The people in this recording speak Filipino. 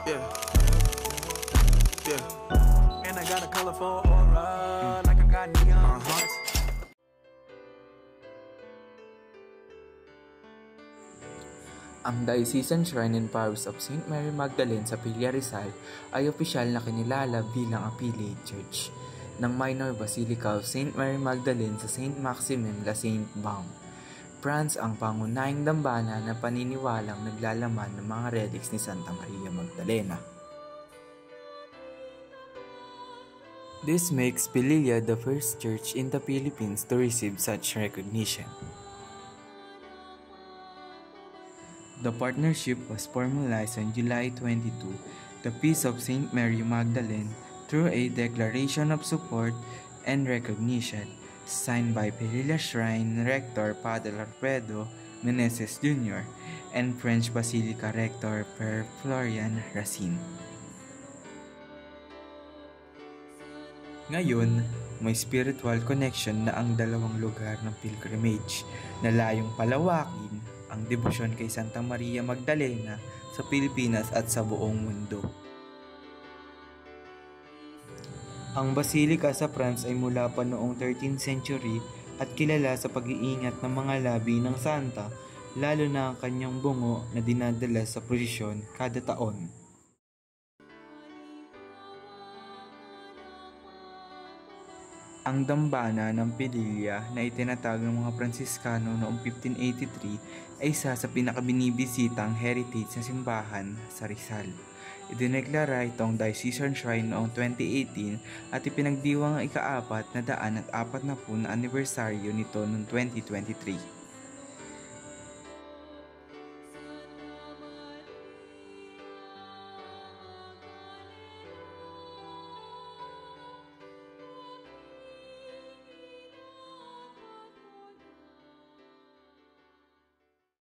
Yeah, yeah. And I got a colorful aura, like I got neon lights. Ang Diocesan Shrine and Parish of St. Mary Magdalene sa Pilya Rizal ay opisyal na kinilala bilang Affiliate Church ng Minor Basilica of St. Mary Magdalene sa St. Maximin La Saint Baume, France, ang pangunahing dambana na paniniwalang naglalaman ng mga relics ni Santa Maria Magdalena. This makes Pililla the first church in the Philippines to receive such recognition. The partnership was formalized on July 22, the Feast of St. Mary Magdalene, through a declaration of support and recognition signed by Pililla Shrine Rector Padre Alfredo Meneses Jr. and French Basilica Rector Père Florian Racine. Ngayon, may spiritual connection na ang dalawang lugar ng pilgrimage na layong palawakin ang debosyon kay Santa Maria Magdalena sa Pilipinas at sa buong mundo. Ang basilika sa France ay mula pa noong 13th century at kilala sa pag-iingat ng mga labi ng santa, lalo na ang kanyang bungo na dinadala sa prosesyon kada taon. Ang dambana ng Pililla na itinatag ng mga Pransiskano noong 1583 ay isa sa pinakabinibisitang heritage na simbahan sa Rizal. Idineklara itong Diocesan Shrine noong 2018 at ipinagdiwang ang ika-440 na anibersaryo nito noong 2023.